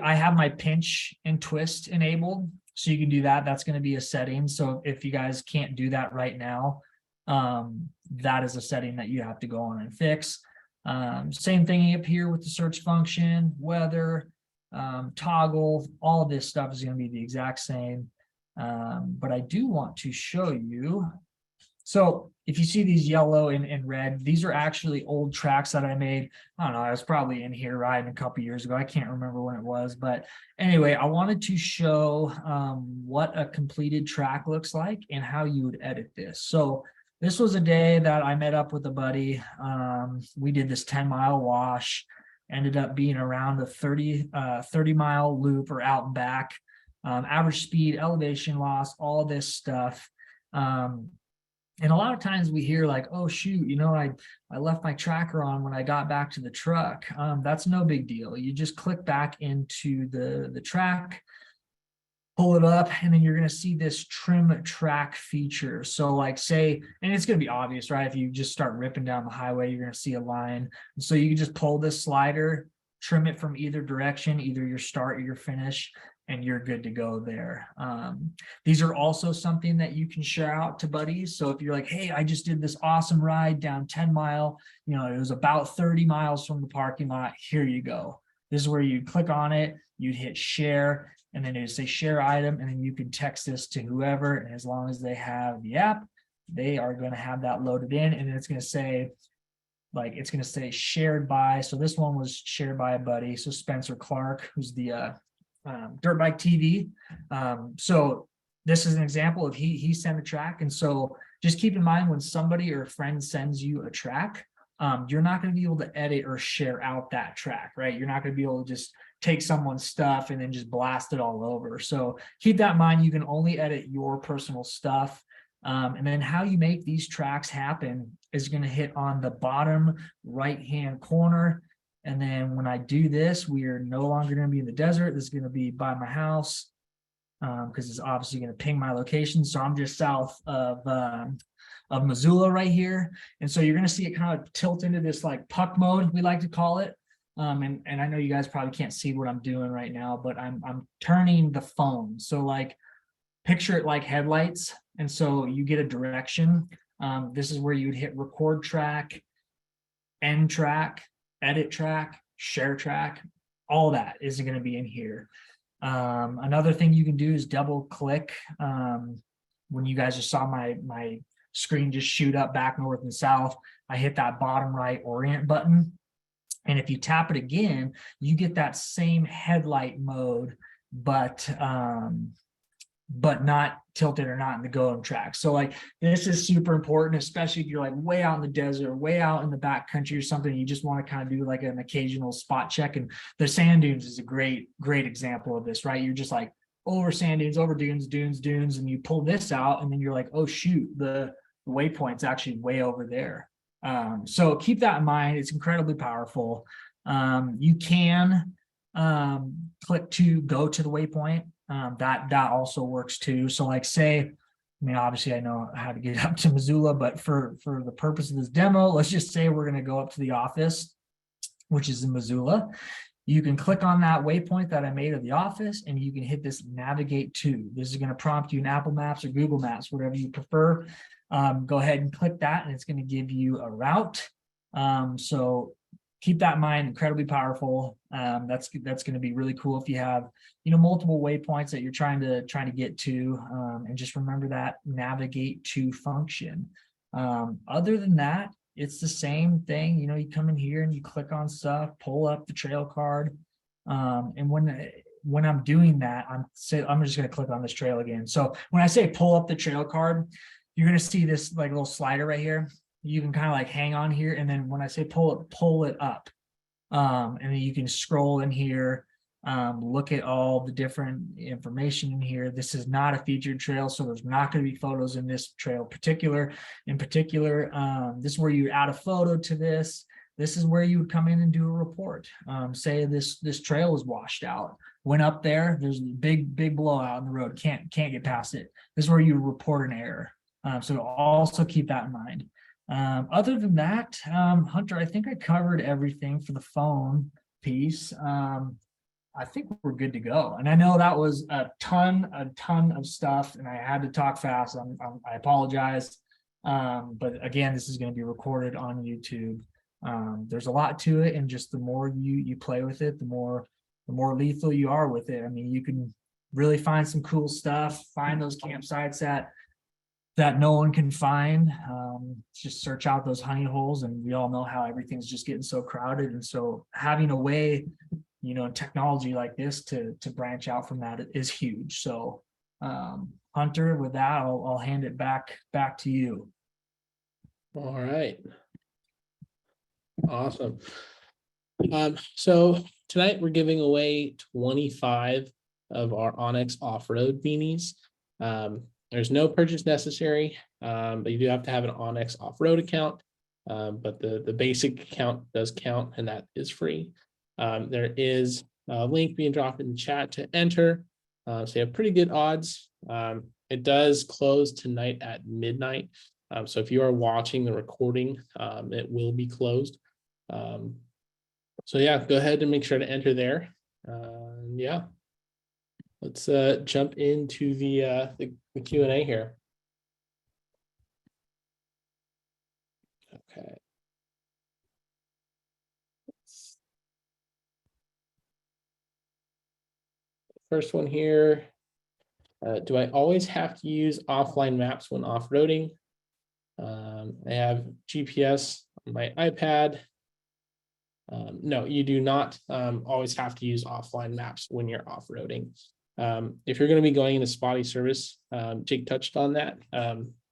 I have my pinch and twist enabled, so you can do that. That's going to be a setting. So if you guys can't do that right now, that is a setting that you have to go on and fix. Same thing up here with the search function, weather, toggle, all of this stuff is going to be the exact same. But I do want to show you. So if you see these yellow and red, these are actually old tracks that I made. I don't know, I was probably in here riding a couple years ago. I can't remember when it was, but anyway, I wanted to show what a completed track looks like and how you would edit this. So this was a day that I met up with a buddy. We did this 10-mile wash, ended up being around a 30-mile loop or out and back, average speed, elevation loss, all this stuff. And a lot of times we hear like, oh, shoot, I left my tracker on when I got back to the truck. That's no big deal. You just click back into the track, pull it up, and then you're going to see this trim track feature. So like say, and it's going to be obvious, right? If you just start ripping down the highway, you're going to see a line. So you can just pull this slider, trim it from either direction, either your start or your finish, and you're good to go there. These are also something that you can share out to buddies. So if you're like, hey, I just did this awesome ride down 10 mile, it was about 30 miles from the parking lot. Here you go. This is where you click on it, you'd hit share, and then it'd say share item, and then you can text this to whoever. And as long as they have the app, they are going to have that loaded in, and then it's going to say, shared by. So this one was shared by a buddy. So Spencer Clark, who's the Dirt Bike TV. So this is an example of he sent a track. And so just keep in mind, when somebody or a friend sends you a track, you're not going to be able to edit or share out that track, right? You're not going to be able to just take someone's stuff and then just blast it all over. So keep that in mind. You can only edit your personal stuff. And then how you make these tracks happen is going to hit on the bottom right-hand corner. And then when I do this, we are no longer going to be in the desert. This is going to be by my house, because it's obviously going to ping my location. So I'm just south of Missoula right here. And so you're going to see it kind of tilt into this like puck mode, we like to call it. And I know you guys probably can't see what I'm doing right now, but I'm turning the phone. So like picture it like headlights. And so you get a direction. This is where you'd hit record track, end track, edit track, share track. All that is going to be in here. Another thing you can do is double click. When you guys just saw my screen just shoot up back north and south, I hit that bottom right orient button. And if you tap it again, you get that same headlight mode, but not tilted or not in the going track. So like this is super important, especially if you're like way out in the desert, way out in the back country or something. You just want to kind of do like an occasional spot check. And the sand dunes is a great example of this, right? You're just like over sand dunes, over dunes, and you pull this out and then you're like, oh shoot, the waypoint's actually way over there. So keep that in mind. It's incredibly powerful. You can click to go to the waypoint. That also works too. So like say, obviously I know how to get up to Missoula, but for the purpose of this demo, let's just say we're going to go up to the office, which is in Missoula. You can click on that waypoint that I made of the office, and you can hit this navigate to. This is going to prompt you in Apple Maps or Google Maps, whatever you prefer. Go ahead and click that, and it's going to give you a route. So keep that in mind. Incredibly powerful. That's going to be really cool if you have multiple waypoints that you're trying to get to, and just remember that navigate to function. Other than that, it's the same thing. You come in here and you click on stuff, pull up the trail card, and when I'm doing that, I'm just going to click on this trail again. So when I say pull up the trail card, you're going to see this like little slider right here. You can kind of like hang on here, and then when I say pull it up, and then you can scroll in here. Look at all the different information in here. This is not a featured trail, so there's not going to be photos in this trail in particular. This is where you add a photo to this. This is where you would come in and do a report. Say this trail is washed out. Went up there, there's a big blowout in the road, can't get past it. This is where you report an error. So also keep that in mind. Other than that, Hunter, I think I covered everything for the phone piece. I think we're good to go. And I know that was a ton of stuff, and I had to talk fast. I apologize. But again, this is going to be recorded on YouTube. There's a lot to it, and just the more you play with it, the more lethal you are with it. I mean, you can really find some cool stuff, find those campsites that no one can find. Just search out those honey holes, and we all know how everything's just getting so crowded. And so having a way, technology like this to branch out from that is huge. So Hunter, with that, I'll hand it back to you.
All right. Awesome. So tonight we're giving away 25 of our onX Offroad beanies. There's no purchase necessary, but you do have to have an onX Offroad account. But the basic account does count, and that is free. There is a link being dropped in the chat to enter. So you have pretty good odds. It does close tonight at midnight. So if you are watching the recording, it will be closed. So yeah, go ahead and make sure to enter there. Yeah, let's jump into the Q&A here. Okay. First one here. Do I always have to use offline maps when off-roading? I have GPS on my iPad. No, you do not always have to use offline maps when you're off-roading. If you're going to be going into spotty service, Jake touched on that.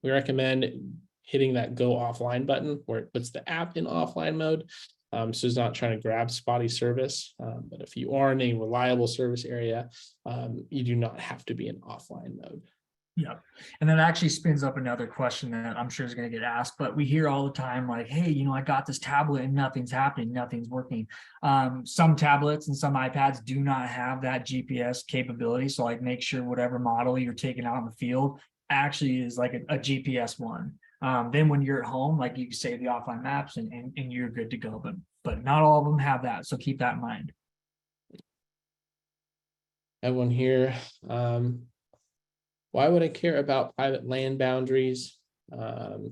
We recommend hitting that go offline button where it puts the app in offline mode. So it's not trying to grab spotty service. But if you are in a reliable service area, you do not have to be in offline mode.
Yeah. And that actually spins up another question that I'm sure is going to get asked, but we hear all the time, like, hey, I got this tablet and nothing's happening, nothing's working. Some tablets and some iPads do not have that GPS capability. So like make sure whatever model you're taking out in the field actually is like a GPS one. Then when you're at home, like you can save the offline maps and you're good to go, but not all of them have that. So keep that in mind.
I have one here. Why would I care about private land boundaries? Does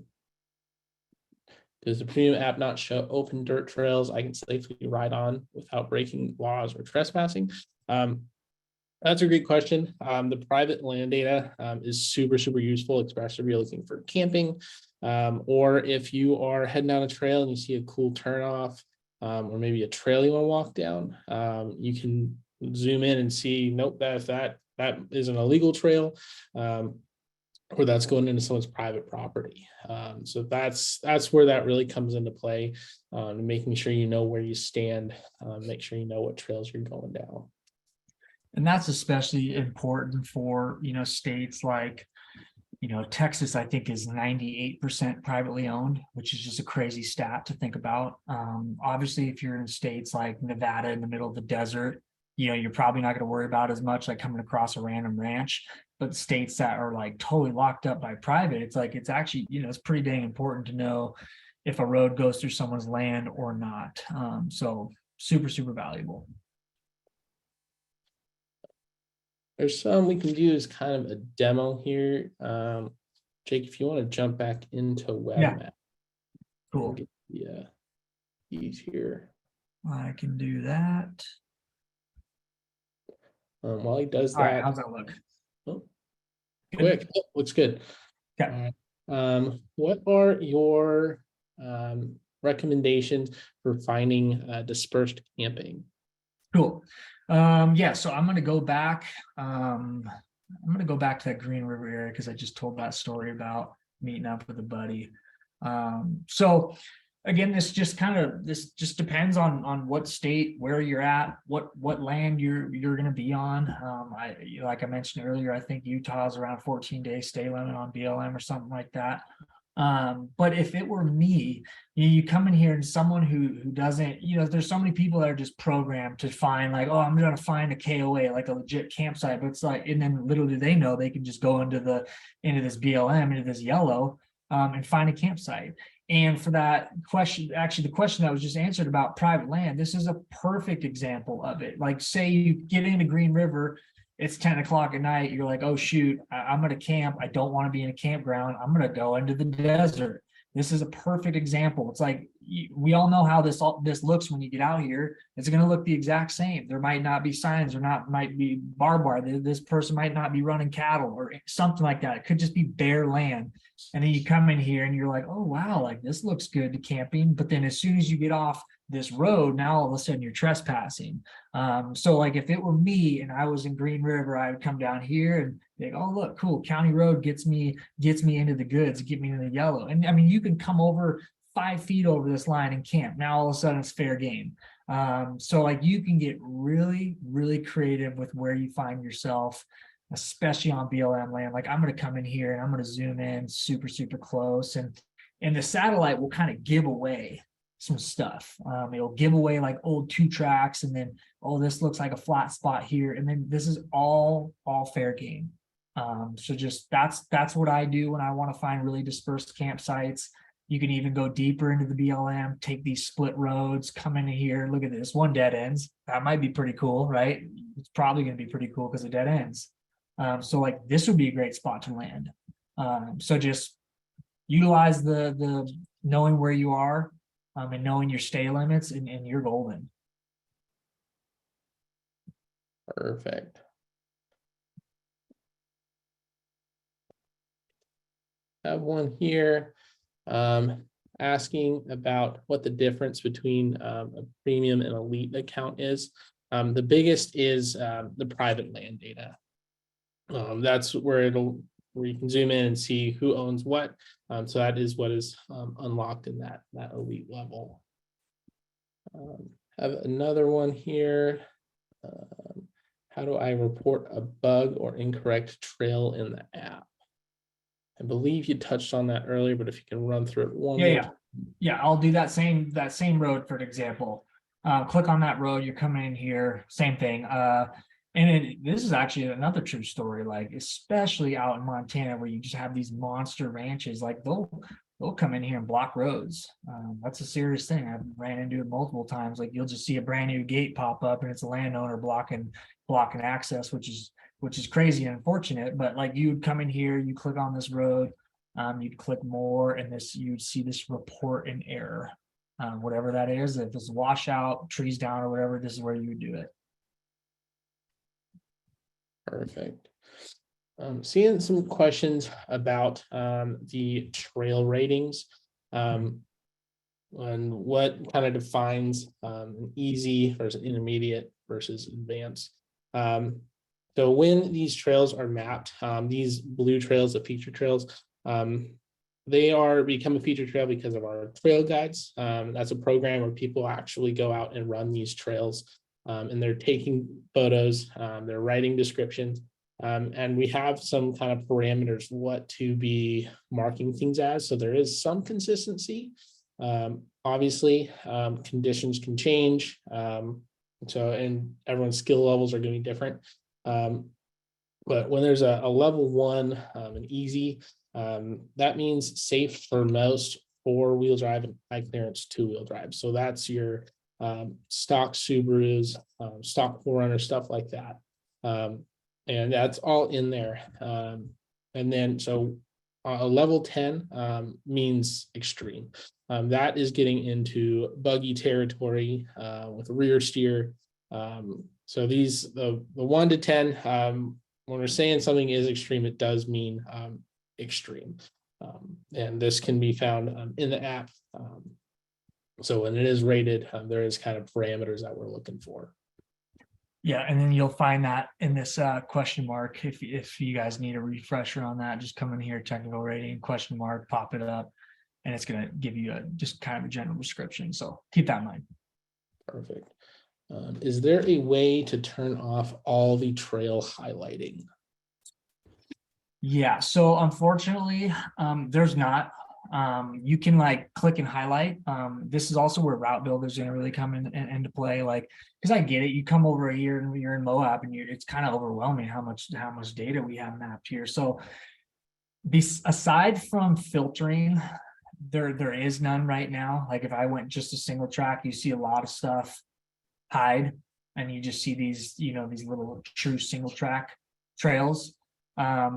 the premium app not show open dirt trails I can safely ride on without breaking laws or trespassing? That's a great question. The private land data is super useful, especially if you're looking for camping, or if you are heading down a trail and you see a cool turnoff, or maybe a trail you want to walk down. You can zoom in and see, nope, that is an illegal trail, or that's going into someone's private property. So that's where that really comes into play, making sure you know where you stand, make sure you know what trails you're going down.
And that's especially important for, states like, Texas, I think, is 98% privately owned, which is just a crazy stat to think about. Obviously, if you're in states like Nevada in the middle of the desert, you're probably not going to worry about as much like coming across a random ranch. But states that are like totally locked up by private, it's actually, it's pretty dang important to know if a road goes through someone's land or not. So super valuable.
There's some we can do as kind of a demo here. Jake, if you want to jump back into web map.
Cool.
Get the keys here.
I can do that.
While he does that.
All right, how's that look?
Oh, quick. Oh, looks good.
Okay.
What are your recommendations for finding dispersed camping?
Cool. Yeah, so I'm going to go back. I'm going to go back to that Green River area because I just told that story about meeting up with a buddy. So again, this just depends on what state, where you're at, what land you're going to be on. Like I mentioned earlier, I think Utah's around 14-day stay limit on BLM or something like that. But if it were me, you come in here and someone who doesn't, there's so many people that are just programmed to find like, oh, I'm gonna find a KOA, like a legit campsite. But it's like, and then little do they know they can just go into this BLM, into this yellow, and find a campsite. And for that question, actually, the question that was just answered about private land, this is a perfect example of it. Like, say you get into Green River, it's 10 o'clock at night. You're like, oh, shoot, I'm going to camp. I don't want to be in a campground. I'm going to go into the desert. This is a perfect example. It's like, we all know how this looks when you get out here. It's going to look the exact same. There might not be signs, or might be barbed wire. This person might not be running cattle or something like that. It could just be bare land. And then you come in here and you're like, oh, wow, like this looks good to camping. But then as soon as you get off this road, now all of a sudden you're trespassing. So like if it were me and I was in Green River, I would come down here and be like, oh, look, cool. County road gets me into the goods, get me into the yellow. And I mean, you can come over 5 feet over this line and camp. Now all of a sudden it's fair game. So like you can get really, really creative with where you find yourself, especially on BLM land. Like I'm going to come in here and I'm going to zoom in super, super close, and the satellite will kind of give away some stuff. It'll give away like old 2 tracks, and then, oh, this looks like a flat spot here, and then this is all fair game. So just that's what I do when I want to find really dispersed campsites. You can even go deeper into the BLM, take these split roads, come into here. Look at this, one dead ends. That might be pretty cool, right? It's probably going to be pretty cool because it dead ends. So like this would be a great spot to land. So just utilize the knowing where you are, and knowing your stay limits, and you're golden.
Perfect. I have one here asking about what the difference between a premium and elite account is. The biggest is the private land data. That's where you can zoom in and see who owns what. So that is what is unlocked in that elite level. Have another one here. How do I report a bug or incorrect trail in the app? I believe you touched on that earlier, but if you can run through it one more time.
Yeah, I'll do that same road for an example. Click on that road, you're coming in here, same thing. And this is actually another true story, like especially out in Montana where you just have these monster ranches, like they'll come in here and block roads. That's a serious thing. I've ran into it multiple times. Like you'll just see a brand new gate pop up and it's a landowner blocking access, which is crazy and unfortunate. But like you'd come in here, you click on this road, you'd click more, and you'd see this report an error. Whatever that is, if it's washout, trees down, or whatever, this is where you would do it.
Perfect. Seeing some questions about the trail ratings, and what kind of defines an easy versus an intermediate versus advanced. So when these trails are mapped, these blue trails, the feature trails, they become a feature trail because of our trail guides. That's a program where people actually go out and run these trails, and they're taking photos, they're writing descriptions, and we have some kind of parameters what to be marking things as. So there is some consistency. Obviously, conditions can change. And everyone's skill levels are going to be different. But when there's a level 1, an easy, that means safe for most 4-wheel drive and high clearance 2-wheel drive. So that's your stock Subarus, stock 4Runner, stuff like that. And that's all in there. And then so a level 10 means extreme. That is getting into buggy territory with rear steer. So the 1 to 10, when we're saying something is extreme, it does mean extreme. And this can be found in the app. So when it is rated, there is kind of parameters that we're looking for.
Yeah, and then you'll find that in this question mark. If you guys need a refresher on that, just come in here, technical rating, question mark, pop it up. and it's going to give you just kind of a general description. So keep that in mind.
Perfect. Is there a way to turn off all the trail highlighting?
Yeah, so unfortunately, there's not. You can like click and highlight. This is also where route builders going to really come into play. Like, because I get it, you come over here and you're in Moab, and it's kind of overwhelming how much data we have mapped here. So, aside from filtering, there is none right now. Like if I went just a single track, you see a lot of stuff hide, and you just see these, these little true single track trails.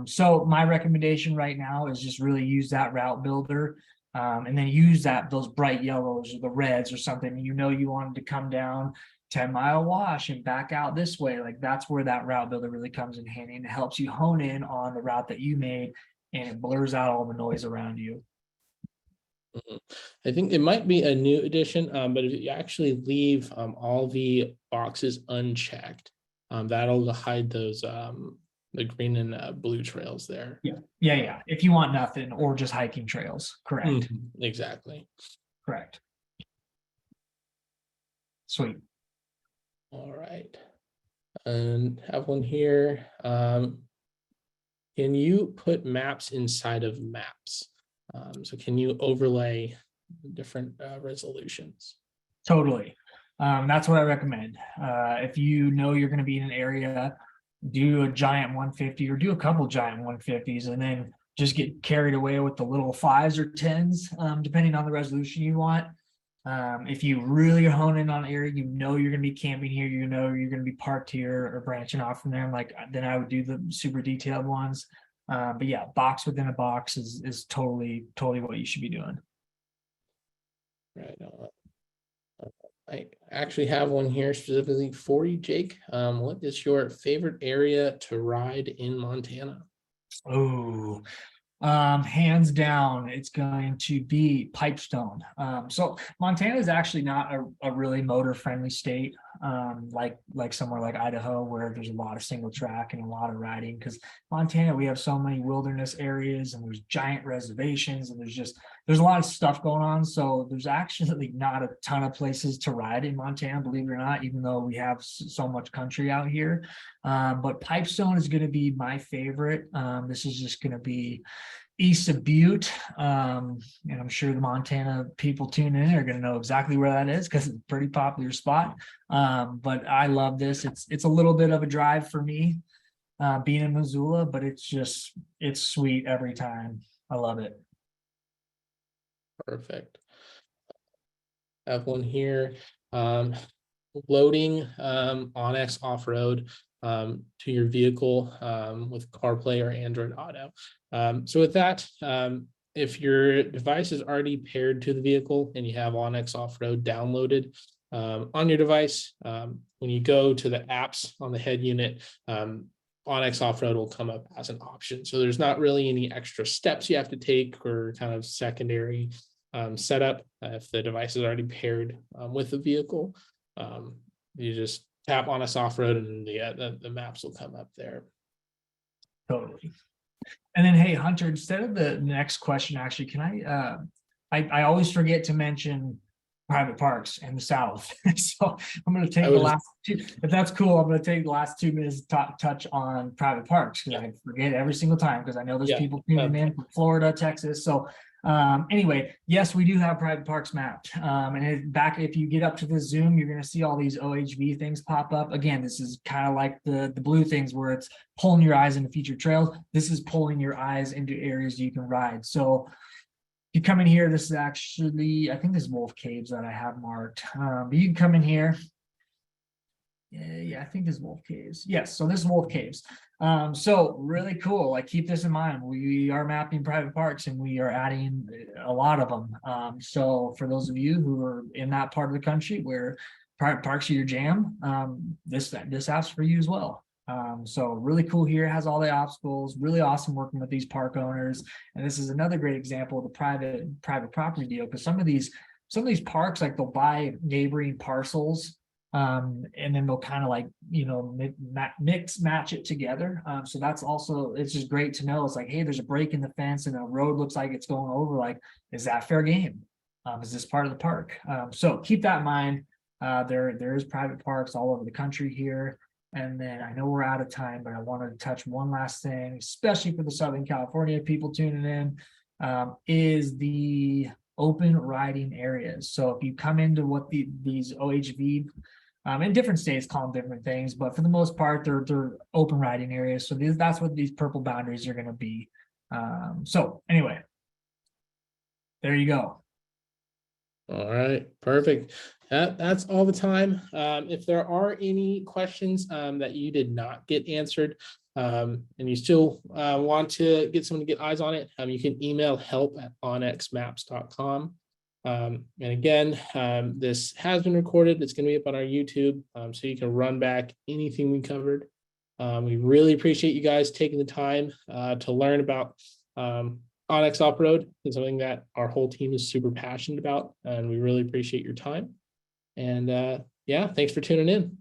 So my recommendation right now is just really use that route builder, and then use those bright yellows or the reds or something. You wanted to come down 10-mile wash and back out this way. Like that's where that route builder really comes in handy, and it helps you hone in on the route that you made, and it blurs out all the noise around you.
I think it might be a new addition, but if you actually leave all the boxes unchecked, that'll hide those the green and blue trails there.
Yeah. If you want nothing or just hiking trails, correct.
Exactly.
Correct. Sweet.
All right. And have one here. Can you put maps inside of maps? So can you overlay different resolutions?
Totally. That's what I recommend. If you know you're going to be in an area, do a giant 150 or do a couple giant 150s, and then just get carried away with the little 5s or 10s, depending on the resolution you want. If you really are honing on an area, you're going to be camping here, you're going to be parked here or branching off from there, then I would do the super detailed ones. But yeah, box within a box is totally what you should be doing.
Right. I actually have one here specifically for you, Jake. What is your favorite area to ride in Montana?
Oh, hands down, it's going to be Pipestone. So Montana is actually not a really motor friendly state, like somewhere like Idaho, where there's a lot of single track and a lot of riding. Because Montana, we have so many wilderness areas, and there's giant reservations, and there's a lot of stuff going on. So there's actually not a ton of places to ride in Montana, believe it or not, even though we have so much country out here. But Pipestone is going to be my favorite. This is just going to be east of Butte, and I'm sure the Montana people tuning in are going to know exactly where that is because it's a pretty popular spot. But I love this. It's a little bit of a drive for me, being in Missoula, but it's sweet every time. I love it.
Perfect. I have one here. Loading onX Offroad to your vehicle with CarPlay or Android Auto. So with that, if your device is already paired to the vehicle and you have onX Offroad downloaded on your device, when you go to the apps on the head unit, onX Offroad will come up as an option. So there's not really any extra steps you have to take or kind of secondary setup if the device is already paired with the vehicle. You just tap on onX Offroad and the maps will come up there.
Totally. And then, hey, Hunter, instead of the next question, actually, can I always forget to mention private parks in the South. So I'm going to take the last two, if that's cool, I'm going to take the last 2 minutes to touch on private parks, because I forget every single time, because I know there's people tuning in from Florida, Texas. So anyway, yes, we do have private parks mapped. And if you get up to the Zoom, you're going to see all these OHV things pop up. Again, this is kind of like the blue things where it's pulling your eyes into featured trails. This is pulling your eyes into areas you can ride. So you come in here, this is actually, I think this is Wolf Caves that I have marked. But you can come in here. Yeah, I think this is Wolf Caves. Yes, so this is Wolf Caves. So really cool. Like, keep this in mind. We are mapping private parks and we are adding a lot of them. So for those of you who are in that part of the country where private parks are your jam, this app's for you as well. So really cool here. It has all the obstacles. Really awesome working with these park owners. And this is another great example of the private property deal, because some of these parks, like, they'll buy neighboring parcels And then they'll kind of like, mix match it together. So that's also, it's just great to know. It's like, hey, there's a break in the fence and a road looks like it's going over. Like, is that fair game? Is this part of the park? So keep that in mind. There is private parks all over the country here. And then I know we're out of time, but I wanted to touch one last thing, especially for the Southern California people tuning in, is the open riding areas. So if you come into what these OHV, in different states call them different things, but for the most part, they're open riding areas. So that's what these purple boundaries are going to be. So anyway, there you go.
All right, perfect. That's all the time. If there are any questions that you did not get answered, and you still want to get someone to get eyes on it, you can email help@onxmaps.com. And again, this has been recorded. It's going to be up on our YouTube, so you can run back anything we covered. We really appreciate you guys taking the time to learn about onX Offroad. Is something that our whole team is super passionate about, and we really appreciate your time. And yeah, thanks for tuning in.